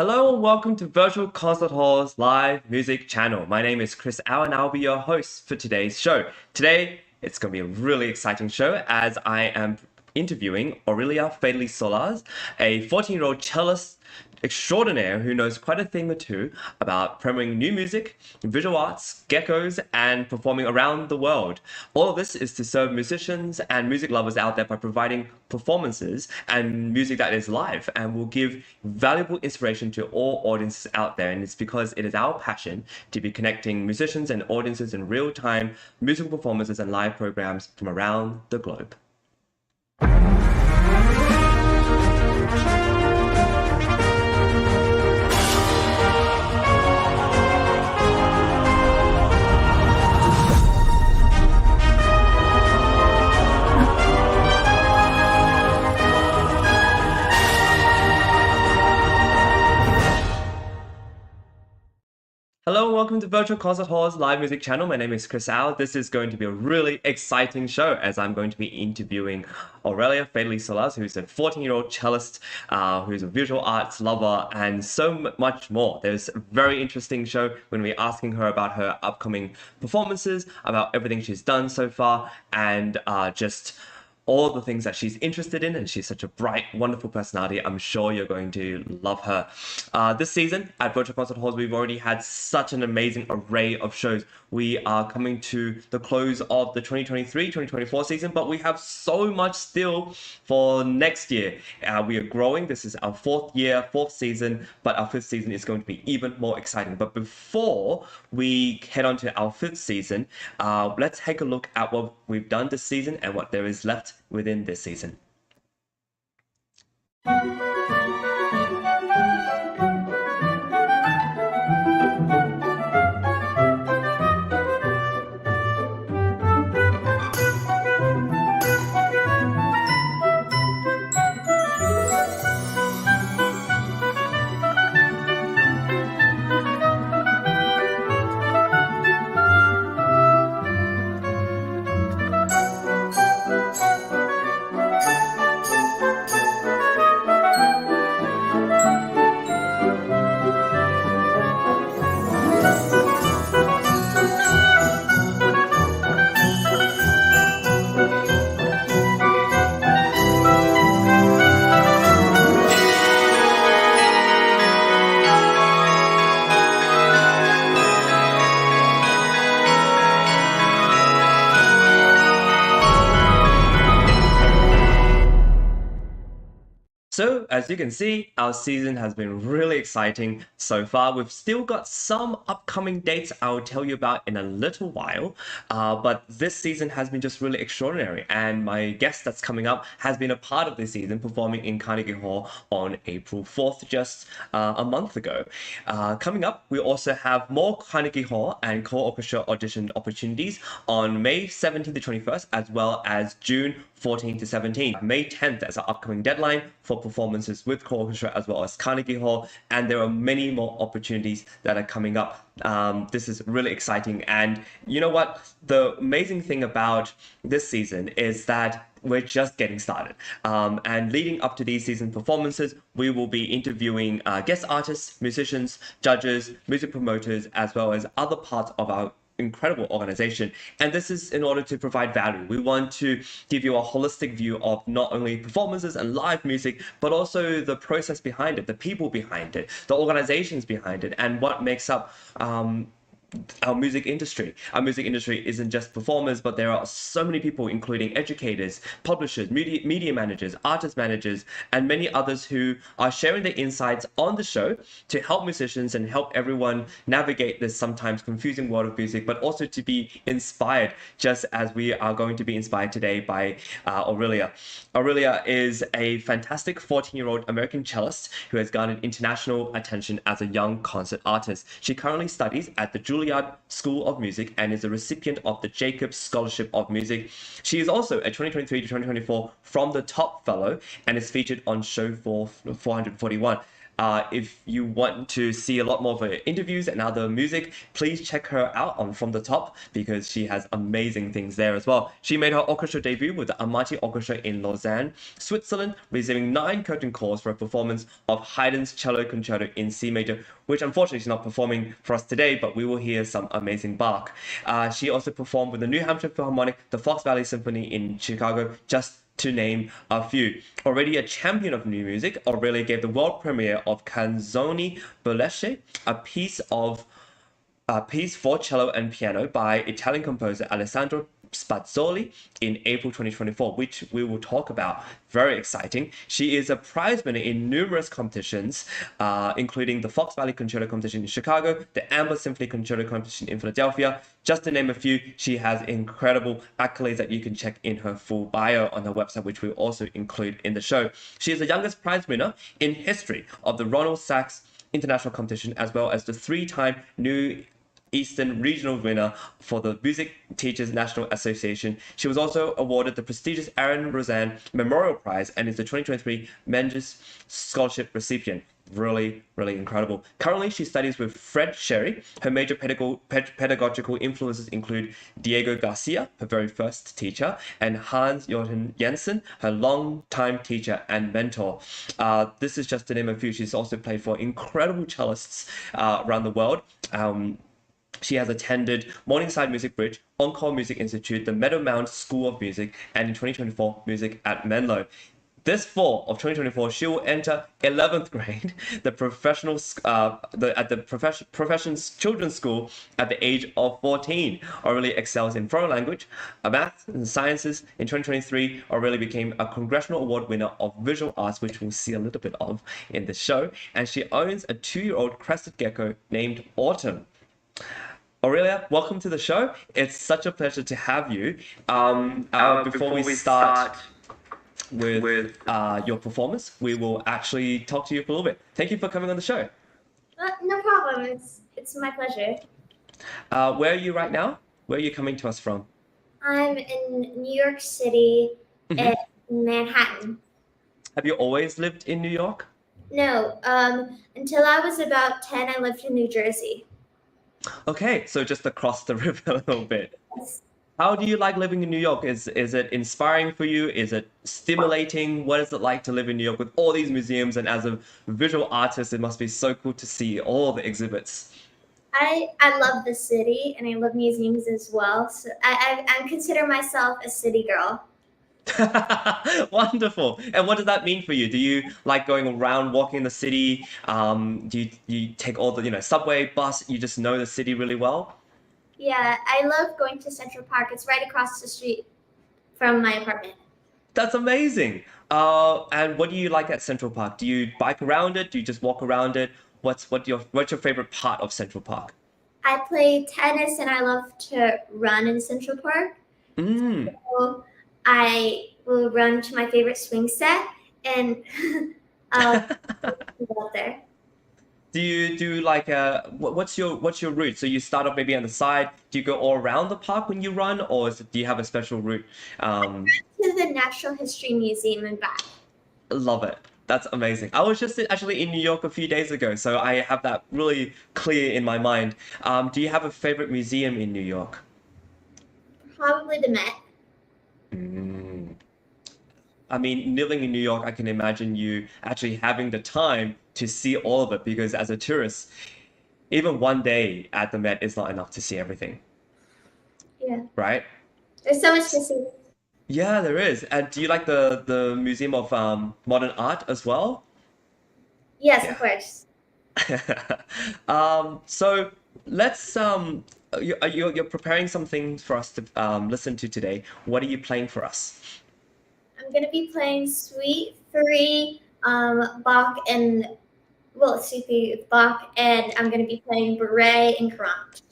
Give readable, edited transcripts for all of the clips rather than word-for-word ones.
Hello and welcome to Virtual Concert Hall's live music channel. My name is Chris Au and I'll be your host for today's show. Today, it's going to be a really exciting show as I am interviewing Aurelia Faidley-Solars, a 14-year-old cellist extraordinaire who knows quite a thing or two about premiering new music, visual arts, geckos, and performing around the world. All of this is to serve musicians and music lovers out there by providing performances and music that is live and will give valuable inspiration to all audiences out there. And it's because it is our passion to be connecting musicians and audiences in real-time musical performances and live programs from around the globe. Hello and welcome to Virtual Concert Hall's live music channel. My name is Chris Au. This is going to be a really exciting show as I'm going to be interviewing Aurelia Faidley-Solars, who's a 14-year-old cellist, who's a visual arts lover, and so much more. There's a very interesting show. We're going to be asking her about her upcoming performances, about everything she's done so far, and just all the things that she's interested in, and she's such a bright, wonderful personality. I'm sure you're going to love her. This season at Virtual Concert Halls, we've already had such an amazing array of shows. We are coming to the close of the 2023-2024 season, but we have so much still for next year. We are growing. This is our fourth season, but our fifth season is going to be even more exciting. But before we head on to our fifth season, let's take a look at what we've done this season and what there is left within this season. So, as you can see, our season has been really exciting so far. We've still got some upcoming dates I'll tell you about in a little while, but this season has been just really extraordinary, and my guest that's coming up has been a part of this season, performing in Carnegie Hall on April 4th, just a month ago. Coming up, we also have more Carnegie Hall and co-orchestra audition opportunities on May 17th to 21st, as well as June 14th to 17th. May 10th as our upcoming deadline for performances with co-orchestra as well as Carnegie Hall, and there are many more opportunities that are coming up. This is really exciting, and you know what? The amazing thing about this season is that we're just getting started. And leading up to these season performances, we will be interviewing guest artists, musicians, judges, music promoters, as well as other parts of our incredible organization. And this is in order to provide value. We want to give you a holistic view of not only performances and live music, but also the process behind it, the people behind it, the organizations behind it, and what makes up our music industry. Our music industry isn't just performers, but there are so many people, including educators, publishers, media managers, artist managers, and many others who are sharing their insights on the show to help musicians and help everyone navigate this sometimes confusing world of music, but also to be inspired, just as we are going to be inspired today by Aurelia. Aurelia is a fantastic 14-year-old American cellist who has garnered international attention as a young concert artist. She currently studies at the Juilliard School of Music and is a recipient of the Jacobs Scholarship of Music. She is also a 2023 to 2024 From the Top Fellow and is featured on show 441. If you want to see a lot more of her interviews and other music, please check her out on From the Top because she has amazing things there as well. She made her orchestra debut with the Amati Orchestra in Lausanne, Switzerland, receiving 9 curtain calls for a performance of Haydn's Cello Concerto in C major, which unfortunately she's not performing for us today, but we will hear some amazing Bach. She also performed with the New Hampshire Philharmonic, the Fox Valley Symphony in Chicago, just to name a few. Already a champion of new music, Aurelia gave the world premiere of Canzoni Burlesche, a piece for cello and piano by Italian composer Alessandro Spazzoli in April 2024, which we will talk about. Very exciting. She is a prize winner in numerous competitions, including the Fox Valley Concerto competition in Chicago, the Amber Symphony Concerto competition in Philadelphia. Just to name a few, she has incredible accolades that you can check in her full bio on her website, which we'll also include in the show. She is the youngest prize winner in history of the Ronald Sachs International Competition, as well as the 3-time New Eastern Regional winner for the Music Teachers National Association. She was also awarded the prestigious Aaron Roseanne Memorial Prize and is the 2023 Mendes Scholarship recipient. Really, really incredible. Currently, she studies with Fred Sherry. Her major pedagogical influences include Diego Garcia, her very first teacher, and Hans Jochen Jensen, her long-time teacher and mentor. This is just to name a few. She's also played for incredible cellists around the world. She has attended Morningside Music Bridge, Encore Music Institute, the Meadowmount School of Music, and in 2024, music at Menlo. This fall of 2024, she will enter 11th grade, the profession's children's school at the age of 14. Aurelia excels in foreign language, math, and sciences. In 2023, Aurelia became a Congressional Award winner of Visual Arts, which we'll see a little bit of in the show. And she owns a 2-year-old crested gecko named Autumn. Aurelia, welcome to the show. It's such a pleasure to have you. Before we start with your performance, we will actually talk to you for a little bit. Thank you for coming on the show. No problem. It's my pleasure. Where are you right now? Where are you coming to us from? I'm in New York City, in Manhattan. Have you always lived in New York? No, until I was about 10, I lived in New Jersey. Okay, so just across the river a little bit. Yes. How do you like living in New York? Is it inspiring for you? Is it stimulating? What is it like to live in New York with all these museums? And as a visual artist, it must be so cool to see all the exhibits. I love the city, and I love museums as well. So I consider myself a city girl. Wonderful. And what does that mean for you? Do you like going around walking the city? Do you take all the subway, bus? You just know the city really well? Yeah, I love going to Central Park. It's right across the street from my apartment. That's amazing. And what do you like at Central Park? Do you bike around it? Do you just walk around it? What's your favorite part of Central Park? I play tennis, and I love to run in Central Park. So I will run to my favorite swing set, and I'll go out there. Do you do like what's your route? So you start off maybe on the side. Do you go all around the park when you run, or do you have a special route? To the Natural History Museum and back. Love it. That's amazing. I was just actually in New York a few days ago, so I have that really clear in my mind. Do you have a favorite museum in New York? Probably the Met. I mean, living in New York, I can imagine you actually having the time to see all of it because as a tourist, even one day at the Met is not enough to see everything. Yeah. Right? There's so much to see. Yeah, there is. And do you like the Museum of Modern Art as well? Yes, of course. So let's you're preparing some things for us to listen to today. What are you playing for us? I'm gonna be playing Suite 3, Bach and Suite 3 Bach, and I'm gonna be playing Bourrée and Courant.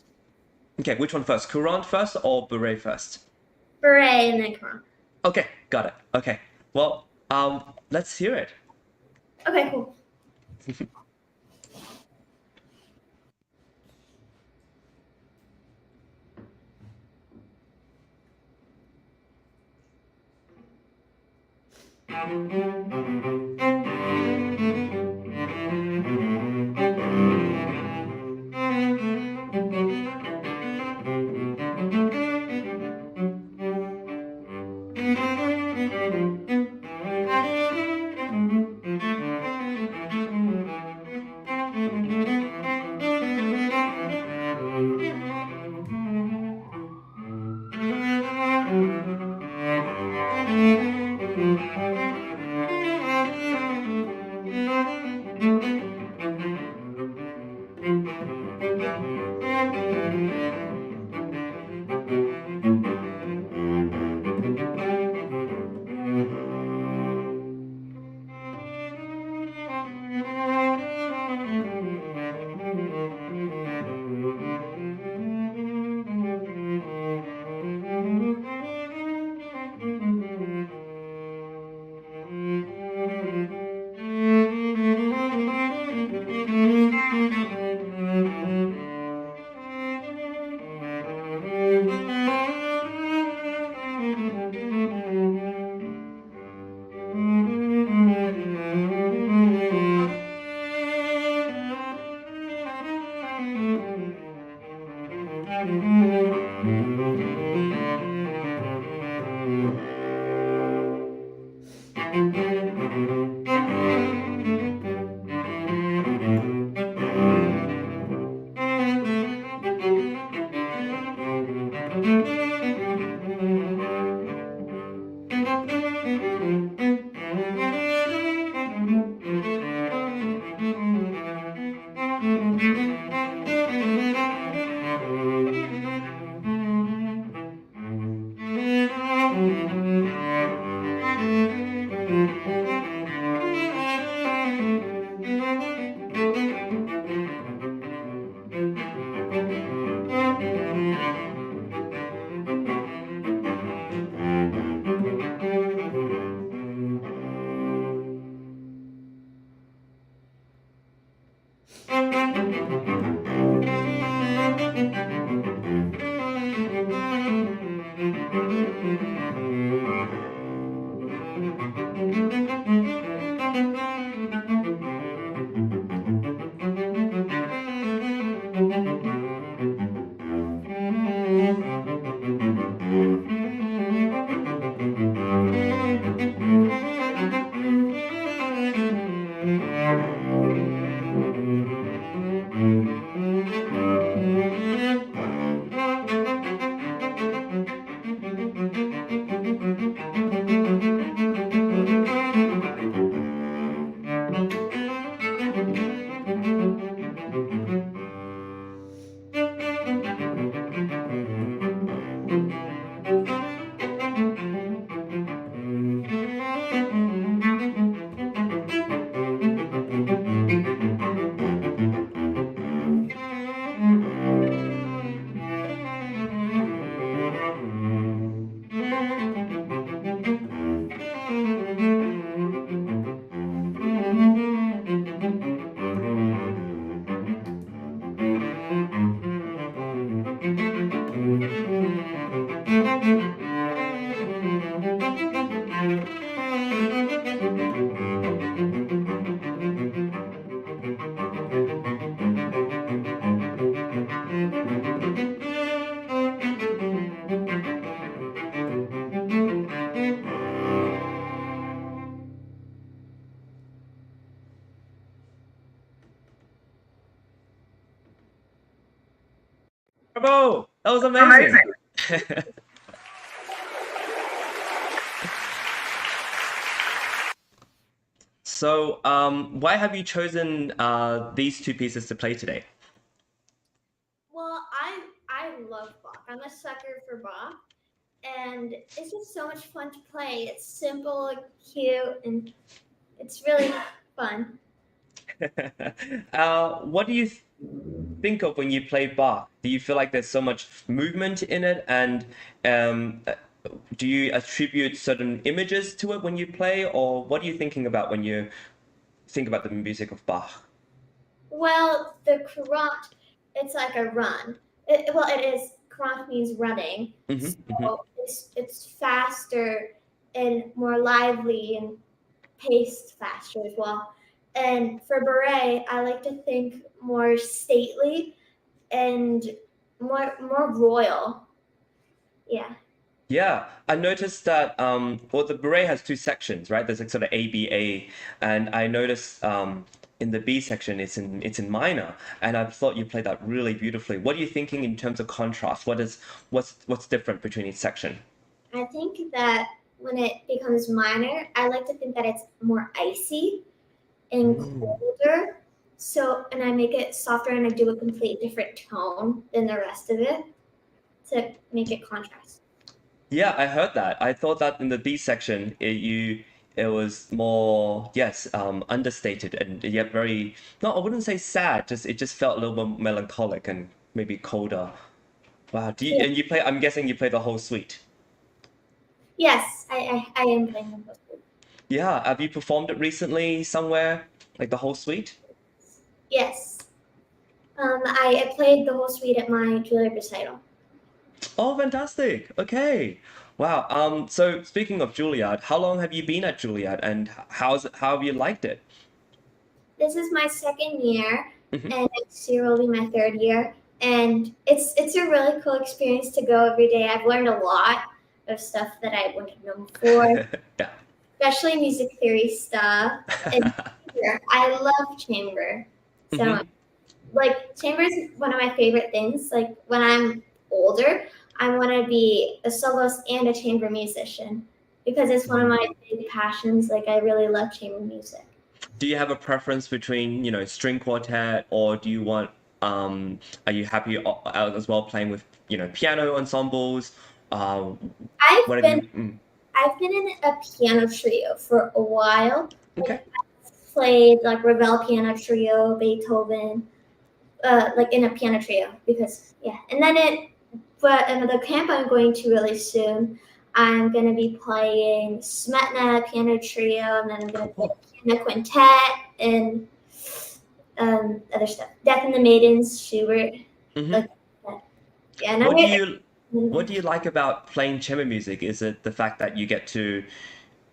Okay, which one first? Courant first or Bourrée first? Bourrée and then Courant. Okay, got it. Okay, well, let's hear it. Okay, cool. Bravo! That was amazing. So, why have you chosen these two pieces to play today? Well, I love Bach. I'm a sucker for Bach, and it's just so much fun to play. It's simple, cute, and it's really fun. What do you think of when you play Bach? Do you feel like there's so much movement in it, and do you attribute certain images to it when you play, or what are you thinking about when you think about the music of Bach? Well, the courant, it's like a run. It is. Courant means running, so it's faster and more lively and paced faster as well. And for Beret, I like to think more stately and more royal. Yeah. Yeah, I noticed that well, the beret has two sections, right? There's like sort of A, B, A, and I noticed in the B section it's in minor, and I thought you played that really beautifully. What are you thinking in terms of contrast? What's different between each section? I think that when it becomes minor, I like to think that it's more icy and Mm. colder, and I make it softer and I do a complete different tone than the rest of it to make it contrast. Yeah, I heard that. I thought that in the B section, it was more, yes, understated and yet very, no, I wouldn't say sad, just it just felt a little more melancholic and maybe colder. Wow. Yeah. And you play, I'm guessing you play the whole suite. Yes, I am playing them both. Yeah, have you performed it recently somewhere? Like the whole suite? Yes. I played the whole suite at my Juilliard recital. Oh, fantastic. Okay. Wow. So speaking of Juilliard, how long have you been at Juilliard and how have you liked it? This is my second year, Mhm. and next year will be my third year. And it's a really cool experience to go every day. I've learned a lot of stuff that I wouldn't have known before, Yeah. especially music theory stuff. And I love chamber. So, Mhm. like, chamber is one of my favorite things. Like, when I'm older, I want to be a soloist and a chamber musician because it's one of my big passions. Like, I really love chamber music. Do you have a preference between, string quartet or do you want, are you happy as well playing with, piano ensembles? I've What have been you? I've been in a piano trio for a while. Okay. I've played like Ravel piano trio, Beethoven, like in a piano trio because and then but another camp I'm going to really soon. I'm going to be playing Smetana piano trio, and then I'm going to play Cool. piano quintet and other stuff. Death and the Maidens, Schubert, Hmm. like that. Yeah, and What do you what do you like about playing chamber music? Is it the fact that you get to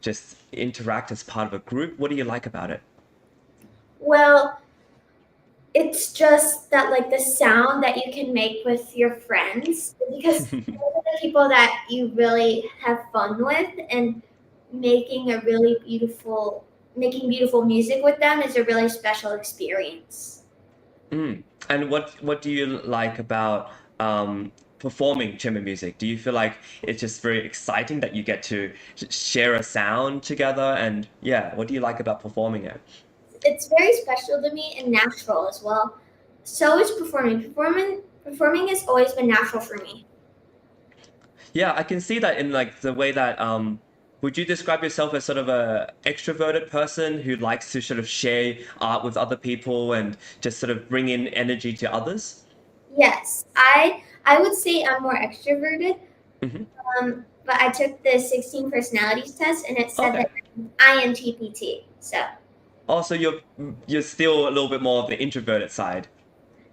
just interact as part of a group? What do you like about it? well, it's just that like the sound that you can make with your friends because those are the people that you really have fun with and making beautiful music with them is a really special experience. Mm. And what do you like about performing chamber music? Do you feel like it's just very exciting that you get to share a sound together? And yeah, what do you like about performing it? It's very special to me and natural as well. So is performing has always been natural for me. Yeah, I can see that in like the way that would you describe yourself as sort of a extroverted person who likes to sort of share art with other people and just sort of bring in energy to others? Yes, I would say I'm more extroverted. Hmm. But I took the 16 personalities test and it said Okay. that I'm INTPT. So Also, you're still a little bit more of the introverted side.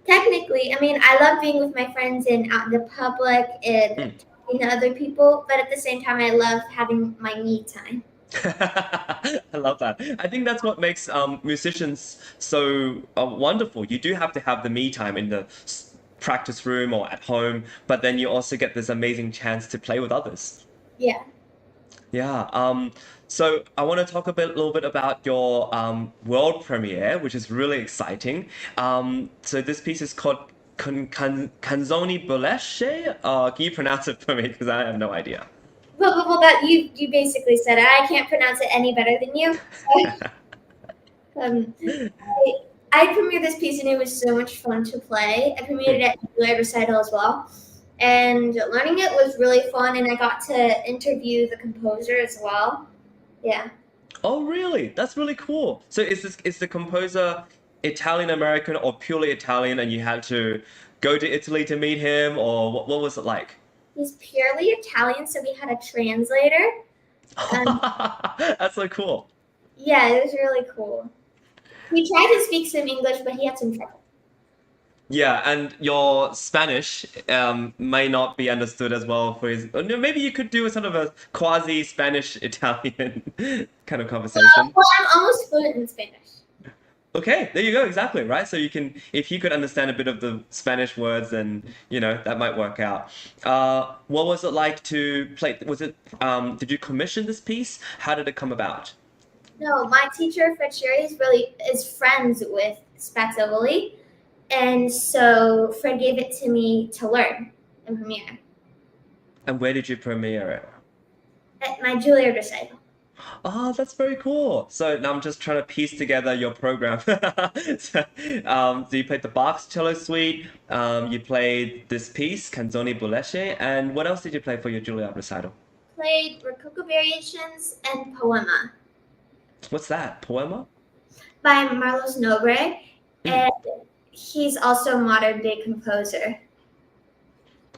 technically, I mean, I love being with my friends and out in the public and Mm. talking to other people, but at the same time, I love having my me time. I love that. I think that's what makes musicians so wonderful. You do have to have the me time in the practice room or at home, but then you also get this amazing chance to play with others. Yeah. Yeah. So I want to talk little bit about your world premiere, which is really exciting. So this piece is called Canzoni Burlesche. Can you pronounce it for me? Because I have no idea. Well, that you basically said it. I can't pronounce it any better than you. Um, I premiered this piece and it was so much fun to play. I premiered it at Juilliard recital as well. And learning it was really fun, and I got to interview the composer as well. Yeah. Oh, really? That's really cool. So is the composer Italian American or purely Italian, and you had to go to Italy to meet him, or what was it like? He's purely Italian, so we had a translator. Um, That's so cool. yeah, it was really cool. He tried to speak some English, but he had some trouble. Yeah, and your Spanish may not be understood as well for his. Or no, maybe you could do a sort of a quasi Spanish Italian kind of conversation. Well, I'm almost fluent in Spanish. Okay, there you go, exactly, right? So you can, if you could understand a bit of the Spanish words, then, that might work out. What was it like to play? Did you commission this piece? How did it come about? No, my teacher, Fred is friends with Spazzoli, and so Fred gave it to me to learn and premiere And where did you premiere it? at my Juilliard recital. Oh, that's very cool. So now I'm just trying to piece together your program. So, so you played the Bach's Cello Suite, you played this piece, Canzoni Burlesche, and what else did you play for your Juilliard recital? Played Rococo Variations and Poema What's that? Poema? by Marlos Nobre, Mm. and he's also a modern day composer.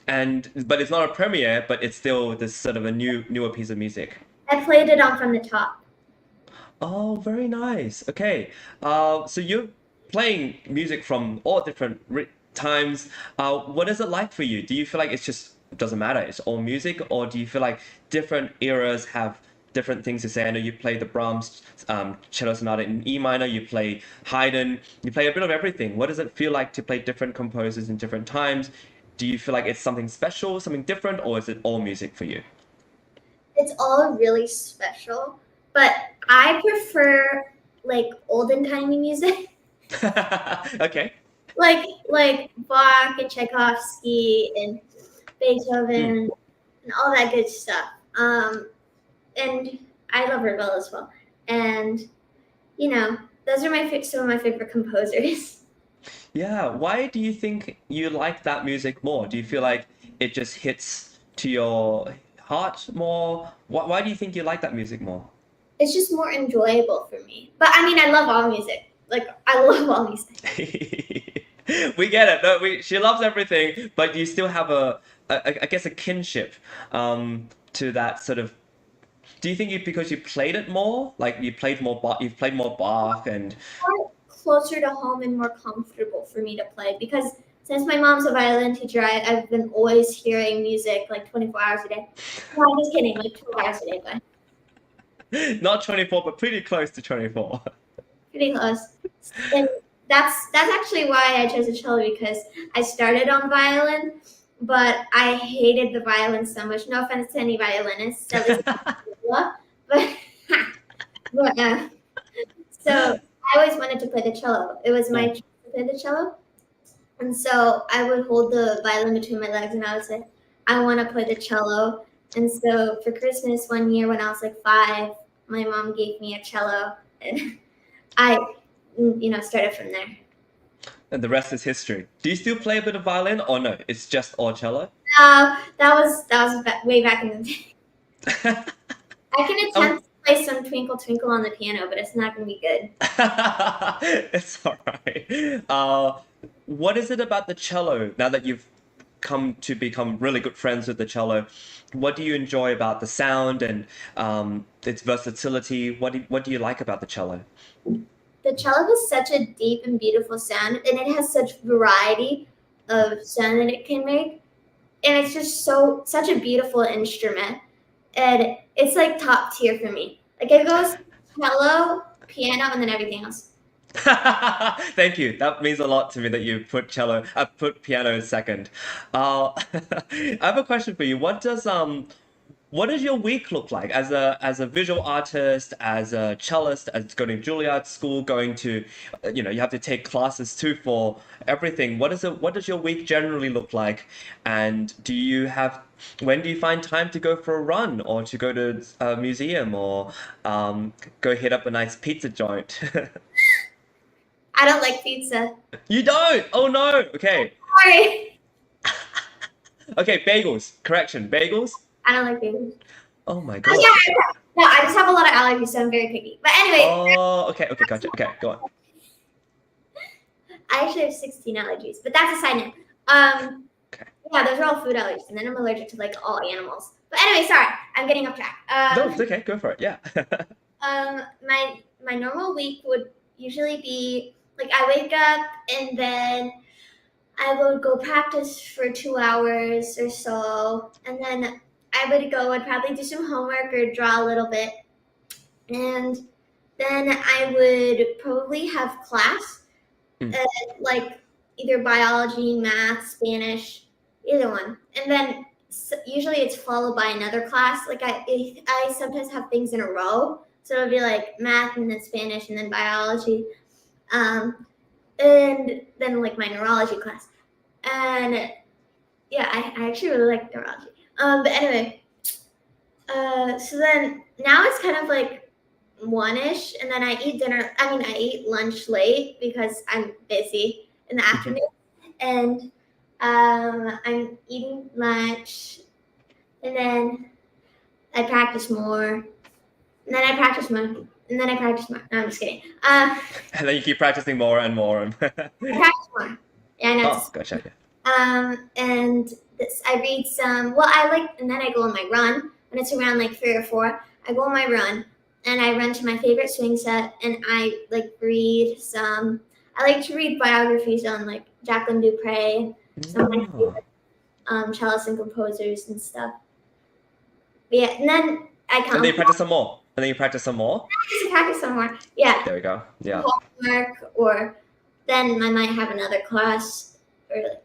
And but it's not a premiere, but it's still this sort of a newer piece of music. I played it on From the Top. Oh, very nice. Okay. So you're playing music from all different times. What is it like for you? Do you feel like it's just it doesn't matter, it's all music, or do you feel like different eras have different things to say? I know you play the Brahms cello sonata in E minor, you play Haydn, you play a bit of everything. What does it feel like to play different composers in different times? Do you feel like it's something special, something different, or is it all music for you? It's all really special, but I prefer like olden timey music, Okay. like Bach and Tchaikovsky and Hmm. Beethoven and all that good stuff. And I love Ravel as well. And you know, those are some of my favorite composers. Yeah, why do you think you like that music more? Do you feel like it just hits to your heart more? Why do you think you like that music more? It's just more enjoyable for me. But I mean, I love all music. Like I love all music. We get it. No, she loves everything, but you still have I guess a kinship to that sort of. Do you think you because you played it more, like you've played more Bach and More closer to home and more comfortable for me to play because since my mom's a violin teacher, I've been always hearing music like 24 hours a day. No, I'm just kidding, like 12 hours a day, but not 24, but pretty close to 24. pretty close. And that's actually why I chose a cello because I started on violin, but I hated the violin so much. No offense to any violinists, at least but but so I always wanted to play the cello. It was my Mm. choice to play the cello. And so I would hold the violin between my legs and I would say, I want to play the cello. And so for Christmas one year when I was like 5, my mom gave me a cello and I, started from there. And the rest is history. Do you still play a bit of violin or no? It's just all cello? That was way back in the day. I can Oh, attempt to play some Twinkle Twinkle on the piano, but it's not going to be good. it's all right. What is it about the cello now that you've come to become really good friends with the cello? What do you enjoy about the sound and its versatility? What do you like about the cello? The cello has such a deep and beautiful sound, and it has such variety of sound that it can make. And it's just such a beautiful instrument. And it's like top tier for me. Like it goes cello, piano, and then everything else. Thank you. That means a lot to me that you put piano second. I have a question for you. What does your week look like as a visual artist, as a cellist, as going to Juilliard School, going to, you have to take classes too for everything. What does your week generally look like? And when do you find time to go for a run or to go to a museum or go hit up a nice pizza joint? I don't like pizza. You don't? Oh no. Okay. Sorry. Okay, bagels. Correction, bagels. I don't like pizza. Oh my Oh, God. yeah. No, I just have a lot of allergies, so I'm very picky. But anyway, Oh, okay, okay, gotcha. Okay, go on. I actually have 16 allergies, but that's a side note. Okay. Yeah, those are all food allergies, and then I'm allergic to like all animals. But anyway, sorry, I'm getting off track. No, it's okay. Go for it. Yeah. My normal week would usually be like I wake up and then I would go practice for 2 hours or so, and then I would go and probably do some homework or draw a little bit, and then I would probably have class, Mm. like either biology, math, Spanish, either one, and then usually it's followed by another class. Like I sometimes have things in a row, so it'll be like math and then Spanish and then biology, and then like my neurology class. And yeah, I actually really like neurology. But anyway, so then now it's kind of like one-ish, and then I eat dinner. I mean, I eat lunch late because I'm busy in the Mhm. afternoon, and I'm eating lunch, and then I practice more, and then I practice more, and then I practice more. No, I'm just kidding. And then you keep practicing more and more. And I practice more. Yeah, I know. oh, gotcha. Yeah. And I read some. Well, I like, and then I go on my run when it's around like 3 or 4. I go on my run, and I run to my favorite swing set, and I like read some. I like to read biographies on like Jacqueline Dupre and some of my Oh. favorite cellists and composers and stuff. But yeah, and then I And come then you practice some more. And then you practice some more. to practice some more. Yeah, There we go. Yeah. homework, or then I might have another class, or like,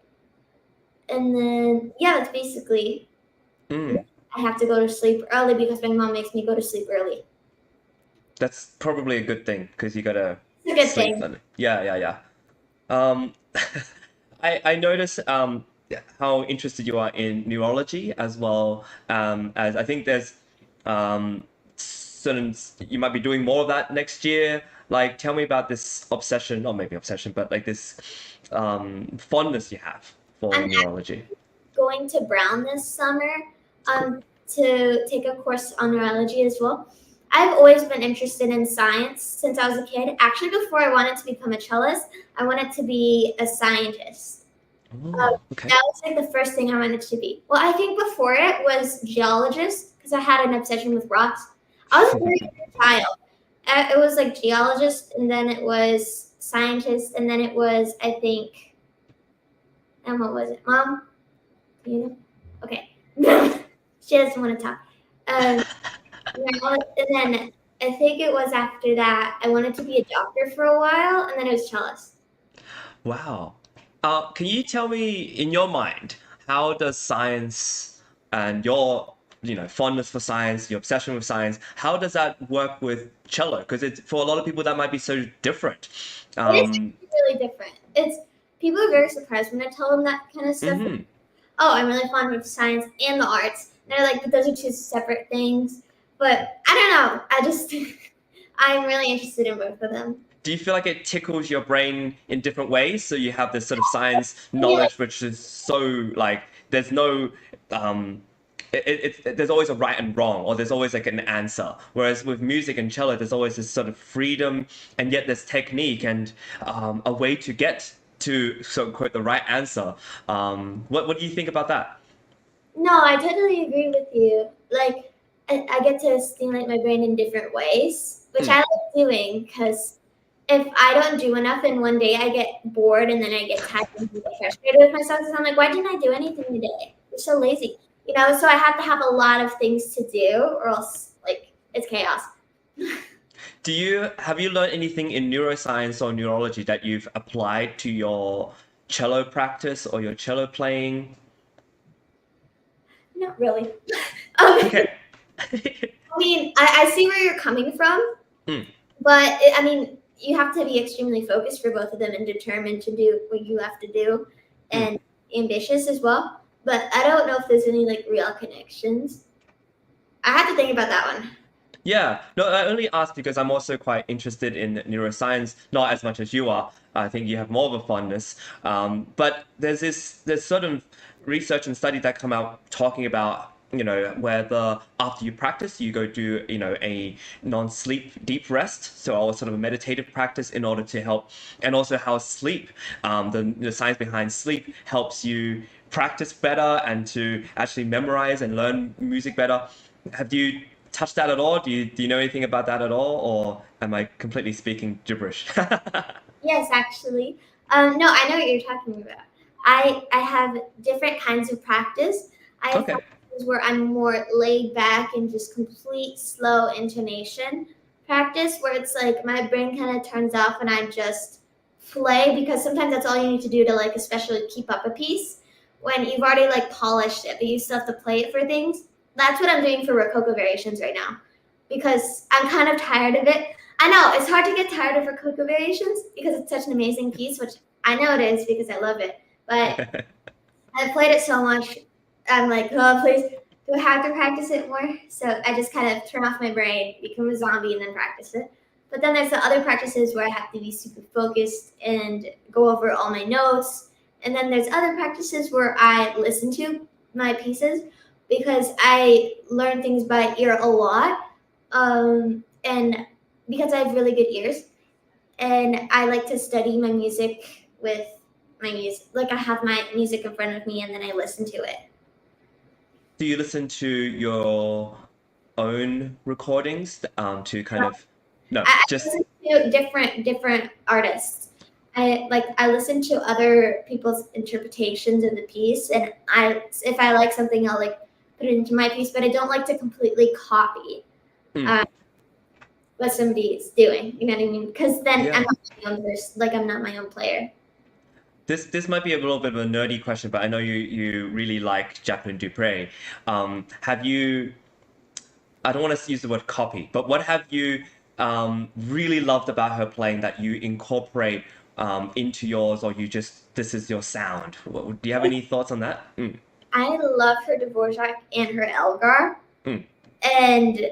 and then yeah, that's basically. Mm. I have to go to sleep early because my mom makes me go to sleep early. That's probably a good thing because you gotta It's a good sleep. thing. And, yeah, yeah, yeah. Um, I notice how interested you are in neurology as well as I think there's certain you might be doing more of that next year. Like, tell me about this obsession, or maybe obsession, but like this fondness you have for I'm neurology. going to Brown this summer to take a course on neurology as well. I've always been interested in science since I was a kid. Actually, before I wanted to become a cellist, I wanted to be a scientist. Oh, okay. That was like the first thing I wanted to be. Well, I think before it was geologist because I had an obsession with rocks. I was a very good child. It was like geologist, and then it was scientist, and then it was, I think, and what was it? Mom? You know? Okay. She doesn't want to talk. Um, and then I think it was after that I wanted to be a doctor for a while, and then it was cellist. Wow. Can you tell me, in your mind, how does science and your, fondness for science, your obsession with science, how does that work with cello? Because it's for a lot of people that might be so different. It is really different. It's people are very surprised when I tell them that kind of stuff. Mhm. Oh, I'm really fond of science and the arts. And they're like, but those are two separate things. But I don't know. I just I'm really interested in both of them. Do you feel like it tickles your brain in different ways? So you have this sort of science Yeah, knowledge, which is so like there's no there's always a right and wrong, or there's always like an answer. Whereas with music and cello, there's always this sort of freedom, and yet there's technique and a way to get to, so quote, the right answer. What do you think about that? no, I totally agree with you. Like, I get to stimulate my brain in different ways, which Hmm. I like doing because if I don't do enough in one day, I get bored and then I get tired and get frustrated with myself because I'm like, why didn't I do anything today? I'm so lazy, So I have to have a lot of things to do, or else like it's chaos. Have you learned anything in neuroscience or neurology that you've applied to your cello practice or your cello playing? Not really. Okay. I mean, I see where you're coming from, Hmm. but I mean, you have to be extremely focused for both of them and determined to do what you have to do, Hmm. and ambitious as well. But I don't know if there's any like real connections. I have to think about that one. Yeah, no, I only asked because I'm also quite interested in neuroscience, not as much as you are. I think you have more of a fondness. But there's sort of research and study that come out talking about, whether after you practice, you go do, a non-sleep deep rest, so or sort of a meditative practice in order to help, and also how sleep, the science behind sleep helps you practice better and to actually memorize and learn music better. Have you touched that at all? Do you know anything about that at all, or am I completely speaking gibberish? Yes, actually. No, I know what you're talking about. I have different kinds of practice. I have Okay. practices where I'm more laid back and just complete slow intonation practice, where it's like my brain kind of turns off and I just play because sometimes that's all you need to do to like especially keep up a piece when you've already like polished it, but you still have to play it for things. That's what I'm doing for Rococo Variations right now because I'm kind of tired of it. I know it's hard to get tired of Rococo Variations because it's such an amazing piece, which I know it is because I love it. But I've played it so much, I'm like, oh, please I have to practice it more. So I just kind of turn off my brain, become a zombie, and then practice it. But then there's the other practices where I have to be super focused and go over all my notes. And then there's other practices where I listen to my pieces because I learn things by ear a lot. And because I have really good ears. And I like to study my music with my music. Like I have my music in front of me and then I listen to it. Do you listen to your own recordings to kind of I listen to different artists. I listen to other people's interpretations of the piece, and if I like something, I'll like put it into my piece. But I don't like to completely copy what somebody's doing. You know what I mean? Because then I'm not my own person. Like I'm not my own player. This might be a little bit of a nerdy question, but I know you really like Jacqueline Dupre. Have you? I don't want to use the word copy, but what have you really loved about her playing that you incorporate into yours, or this is your sound? Do you have any thoughts on that? I love her Dvorak and her Elgar, and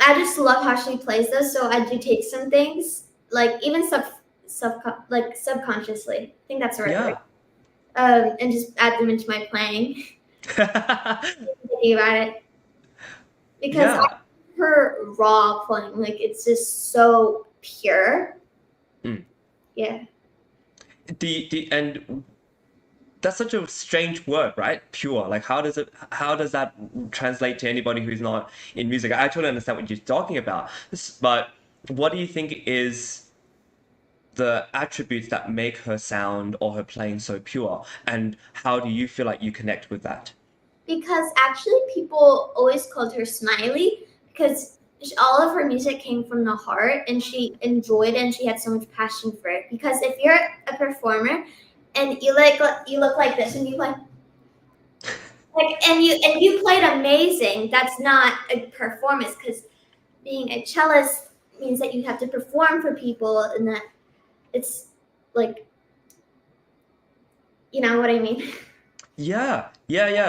I just love how she plays those. So I do take some things, like even subconsciously. I think that's the right word. And just add them into my playing. Thinking about it. Because her raw playing, like it's just so pure. Yeah. And that's such a strange word, right? Pure. Like how does that translate to anybody who's not in music? I totally understand what you're talking about. But what do you think is the attributes that make her sound or her playing so pure? And how do you feel like you connect with that? Because actually people always called her Smiley because all of her music came from the heart and she enjoyed it and she had so much passion for it. Because if you're a performer and you look like this and you and you played amazing, that's not a performance, because being a cellist means that you have to perform for people and that it's like, you know what I mean? Yeah.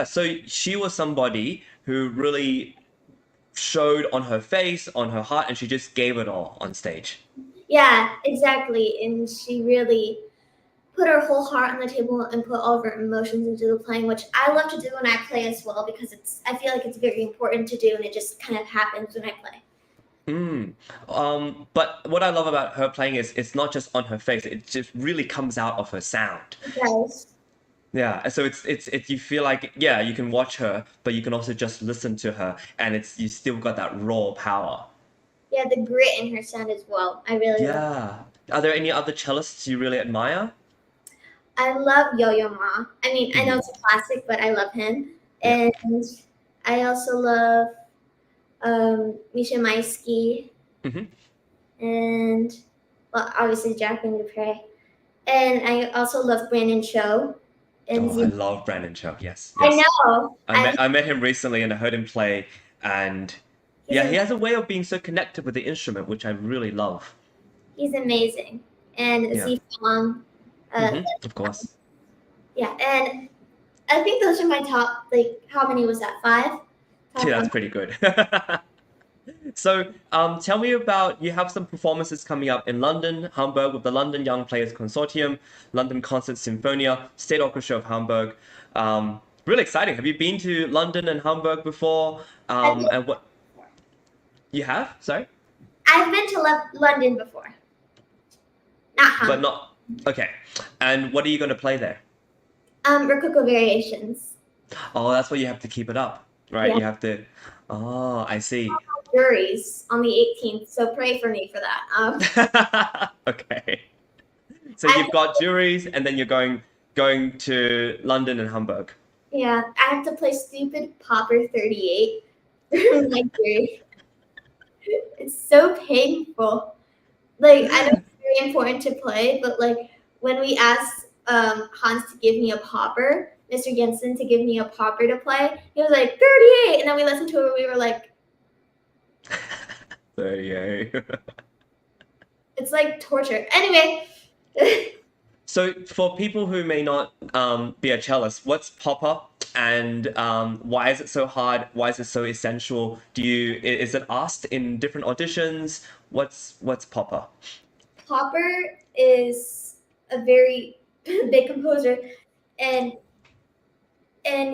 So she was somebody who really showed on her face, on her heart, and she just gave it all on stage. Yeah, exactly. And she really put her whole heart on the table and put all of her emotions into the playing, which I love to do when I play as well, because I feel like it's very important to do, and it just kind of happens when I play. But what I love about her playing is it's not just on her face; it just really comes out of her sound. Yes. Yeah, so it's you feel like you can watch her, but you can also just listen to her, and you still got that raw power. Yeah, the grit in her sound as well. I really love. Are there any other cellists you really admire? I love Yo-Yo Ma. I mean, I know it's a classic, but I love him. And I also love Misha Maisky. And, well, obviously Jacqueline Dupre. And I also love Brandon Cho. I love Brandon Cho, yes. I know. I met him recently and I heard him play, and he has a way of being so connected with the instrument, which I really love. He's amazing. And Z Fong. Of course. Yeah, and I think those are my top, like, how many was that, 5? That's pretty good. So tell me about, you have some performances coming up in London, Hamburg, with the London Young Players Consortium, London Concert Sinfonia, State Orchestra of Hamburg. Really exciting. Have you been to London and Hamburg before? And what you have? Sorry? I've been to London before. Not Hamburg. But not, okay. And what are you going to play there? Rococo Variations. Oh, that's why you have to keep it up, right? You have to, I see. Juries on the 18th, so pray for me for that. Okay. So you've got juries, and then you're going to London and Hamburg. Yeah, I have to play stupid Popper 38 for my jury. It's so painful. Like, I know it's very important to play, but like when we asked Hans to give me a popper, Mr. Jensen to give me a popper to play, he was like 38, and then we listened to it and we were like 38. It's like torture. Anyway. So for people who may not be a cellist, what's popper? And why is it so hard? Why is it so essential? Is it asked in different auditions? What's Popper? Popper is a very big composer, and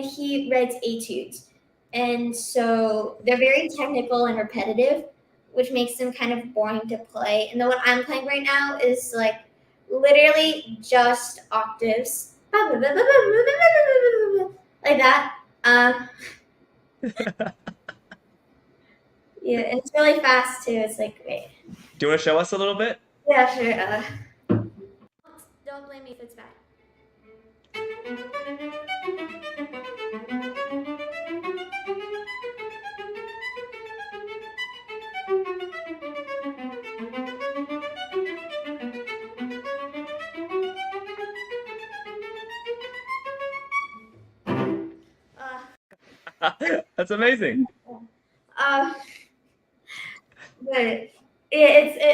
he writes etudes, and so they're very technical and repetitive, which makes them kind of boring to play. And the one I'm playing right now is like literally just octaves, like that. Yeah, and it's really fast too. It's like, wait. Do you want to show us a little bit? Yeah, sure. Don't blame me if it's bad. That's amazing. But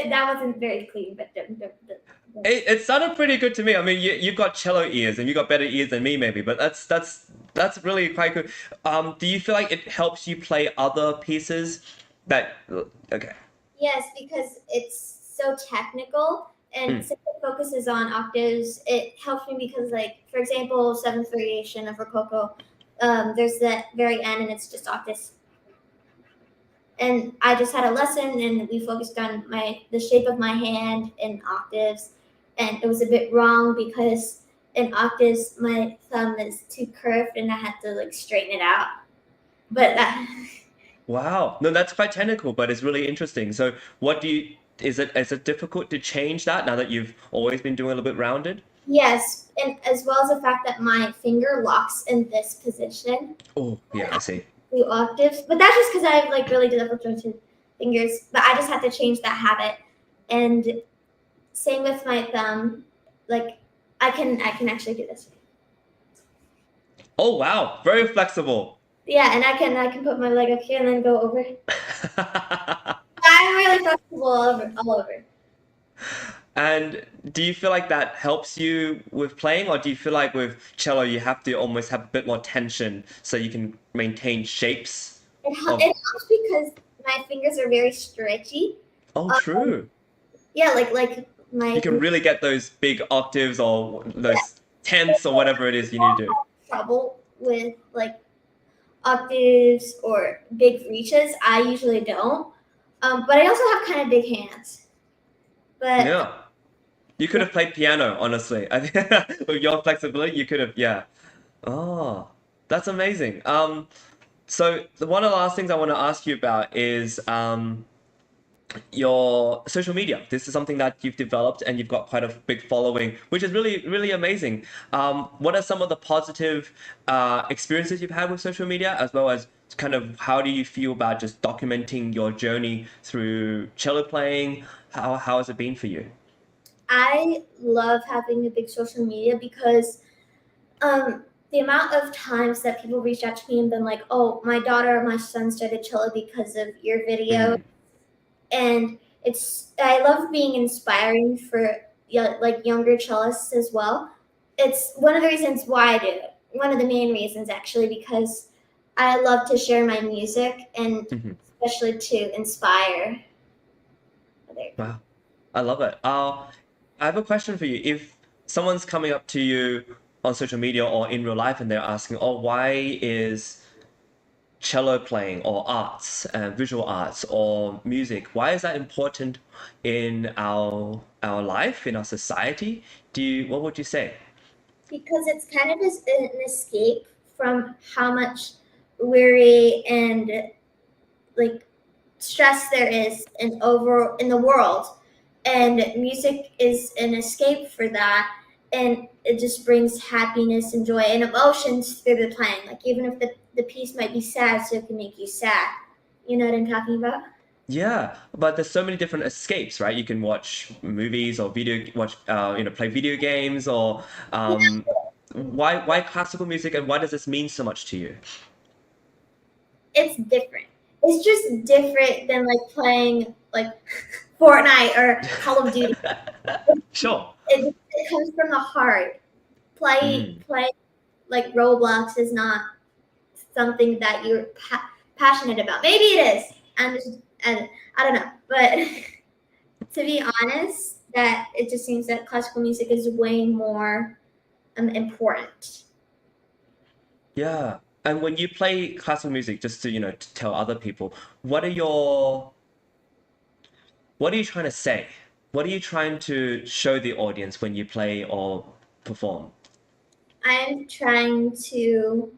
that wasn't very clean, but It sounded pretty good to me. I mean, you've got cello ears, and you've got better ears than me, maybe. But that's really quite good. Do you feel like it helps you play other pieces? Okay. yes, because it's so technical, and since it focuses on octaves, it helps me because, like, for example, seventh variation of Rococo, there's that very end, and it's just octaves. And I just had a lesson, and we focused on the shape of my hand in octaves, and it was a bit wrong because in octaves my thumb is too curved, and I had to like straighten it out. But Wow. No, that's quite technical, but it's really interesting. So, is it difficult to change that now that you've always been doing a little bit rounded? yes, and as well as the fact that my finger locks in this position. Oh, yeah, I see. Two octaves, but that's just because I have like really difficult fingers. But I just had to change that habit, and same with my thumb. Like I can actually do this. Oh, wow. Very flexible. Yeah, and I can put my leg up here and then go over. I'm really flexible all over. And do you feel like that helps you with playing, or do you feel like with cello you have to almost have a bit more tension so you can maintain shapes? It helps because my fingers are very stretchy. Oh, true. Yeah, like my. You can really get those big octaves or those tenths or whatever it is you need to do. Trouble with like octaves or big reaches. I usually don't. But I also have kind of big hands. But Yeah. You could have played piano, honestly. I think with your flexibility, you could have, yeah. Oh, that's amazing. So one of the last things I want to ask you about is your social media. This is something that you've developed and you've got quite a big following, which is really, really amazing. What are some of the positive experiences you've had with social media, as well as kind of how do you feel about just documenting your journey through cello playing? How has it been for you? I love having a big social media because the amount of times that people reach out to me and been like, "Oh, my daughter or my son started cello because of your video," and I love being inspiring for like younger cellists as well. It's one of the reasons why I do it. One of the main reasons, actually, because I love to share my music and especially to inspire others. Wow, I love it. I have a question for you. If someone's coming up to you on social media or in real life and they're asking, "Oh, why is cello playing or arts, visual arts or music, why is that important in our life, in our society?" What would you say? Because it's kind of an escape from how much worry and like stress there is in the world, and music is an escape for that, and it just brings happiness and joy and emotions through the playing. Like even if the piece might be sad, so it can make you sad. You know what I'm talking about? Yeah, but there's so many different escapes, right? You can watch movies or play video games or why classical music, and why does this mean so much to you? It's different. It's just different than like playing like Fortnite or Call of Duty. Sure. It comes from the heart. Play like Roblox is not something that you're passionate about. Maybe it is, and I don't know, but to be honest, that it just seems that classical music is way more important. Yeah. And when you play classical music, just to, to tell other people, what are you trying to say? What are you trying to show the audience when you play or perform? I'm trying to,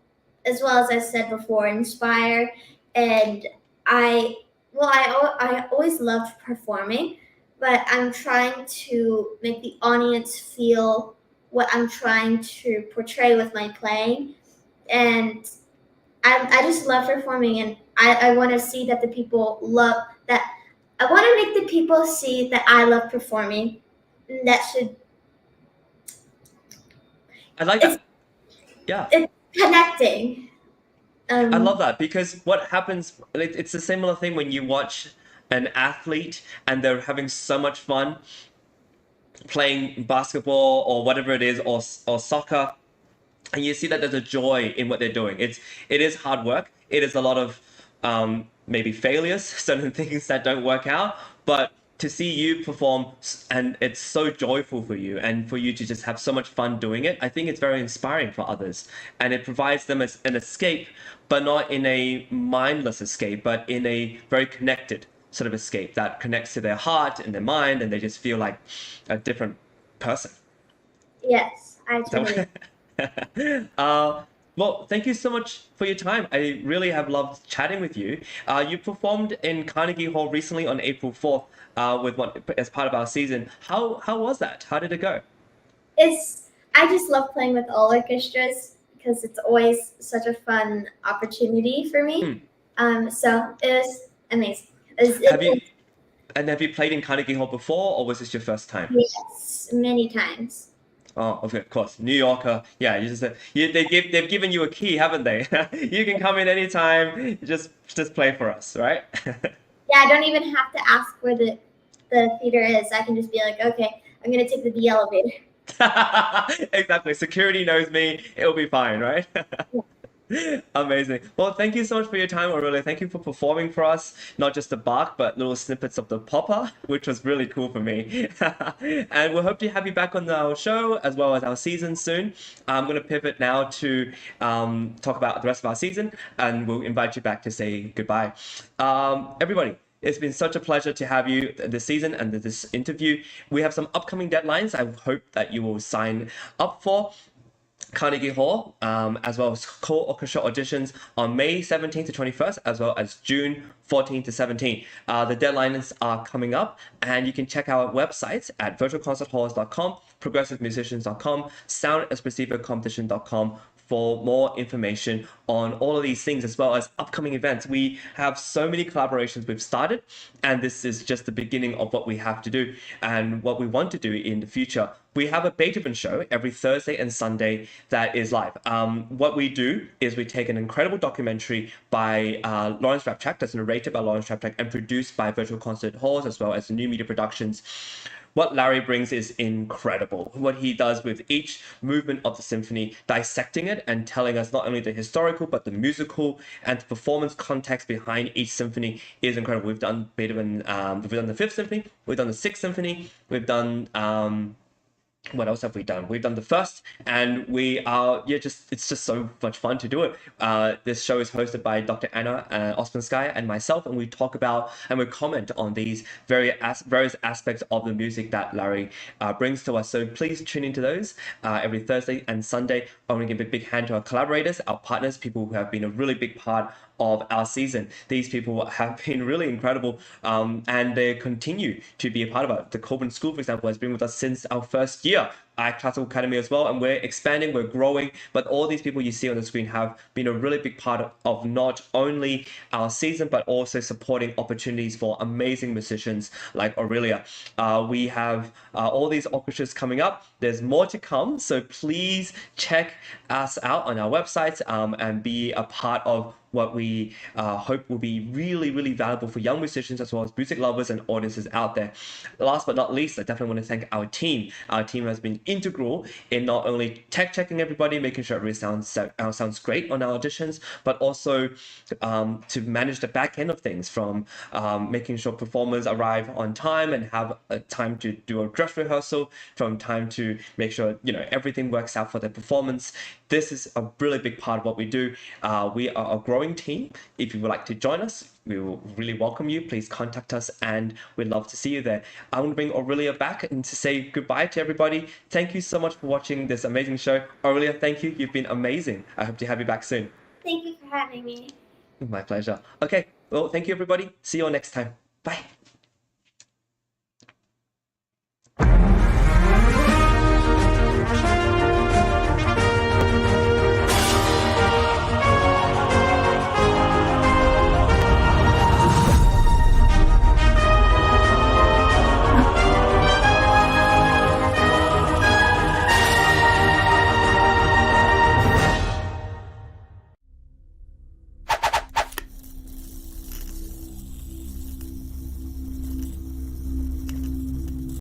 as well as I said before, inspire. And I always loved performing, but I'm trying to make the audience feel what I'm trying to portray with my playing. And I just love performing, and I want to see that the people love that. I want to make the people see that I love performing. And that should, I like that. Yeah. it's connecting. I love that because what happens, it's a similar thing when you watch an athlete and they're having so much fun playing basketball or whatever it is, or soccer, and you see that there's a joy in what they're doing. It is hard work. It is a lot of maybe failures, certain things that don't work out, but to see you perform and it's so joyful for you and for you to just have so much fun doing it, I think it's very inspiring for others, and it provides them as an escape, but not in a mindless escape, but in a very connected sort of escape that connects to their heart and their mind, and they just feel like a different person. Yes, I totally. Well, thank you so much for your time. I really have loved chatting with you. You performed in Carnegie Hall recently on April 4th as part of our season. How was that? How did it go? I just love playing with all orchestras because it's always such a fun opportunity for me. So it was amazing. Have you played in Carnegie Hall before, or was this your first time? Yes, many times. Oh, of course, New Yorker. Yeah, they've given you a key, haven't they? You can come in anytime. Just play for us, right? Yeah, I don't even have to ask where the theater is. I can just be like, okay, I'm gonna take the B elevator. Exactly. Security knows me. It'll be fine, right? Yeah. Amazing. Well, thank you so much for your time, Aurelia. Thank you for performing for us, not just the bark, but little snippets of the popper, which was really cool for me. And we'll hope to have you back on our show as well as our season soon. I'm going to pivot now to talk about the rest of our season, and we'll invite you back to say goodbye. Everybody, it's been such a pleasure to have you this season and this interview. We have some upcoming deadlines I hope that you will sign up for. Carnegie Hall, as well as core orchestra auditions on May 17th to 21st, as well as June 14th to 17th. The deadlines are coming up, and you can check our websites at virtualconcerthalls.com, progressivemusicians.com, soundespressivocompetition.com for more information on all of these things, as well as upcoming events. We have so many collaborations we've started, and this is just the beginning of what we have to do and what we want to do in the future. We have a Beethoven show every Thursday and Sunday that is live. What we do is we take an incredible documentary by Lawrence Rapchak, that's narrated by Lawrence Rapchak and produced by Virtual Concert Halls, as well as New Media Productions. What Larry brings is incredible. What he does with each movement of the symphony, dissecting it and telling us not only the historical, but the musical and the performance context behind each symphony is incredible. We've done Beethoven, we've done the Fifth Symphony, we've done the Sixth Symphony, we've done what else have we done? We've done the first, and we are it's just so much fun to do it. This show is hosted by Dr. Anna Ospenskaya and myself, and we talk about and we comment on these various aspects of the music that Larry brings to us. So please tune into those every Thursday and Sunday. I want to give a big hand to our collaborators, our partners, people who have been a really big part of our season. These people have been really incredible, and they continue to be a part of it. The Colburn School, for example, has been with us since our first year at Classical Academy as well, and we're expanding, we're growing, but all these people you see on the screen have been a really big part of not only our season, but also supporting opportunities for amazing musicians like Aurelia. We have all these orchestras coming up. There's more to come, so please check us out on our websites and be a part of what we hope will be really, really valuable for young musicians as well as music lovers and audiences out there. Last but not least, I definitely want to thank our team. Our team has been integral in not only tech checking everybody, making sure everything sounds great on our auditions, but also to manage the back end of things, from making sure performers arrive on time and have a time to do a dress rehearsal, from time to make sure everything works out for the performance. This is a really big part of what we do. We are a growing team. If you would like to join us, we will really welcome you. Please contact us and we'd love to see you there. I want to bring Aurelia back and to say goodbye to everybody. Thank you so much for watching this amazing show. Aurelia, thank you. You've been amazing. I hope to have you back soon. Thank you for having me. My pleasure. Okay, well, thank you everybody. See you all next time. Bye.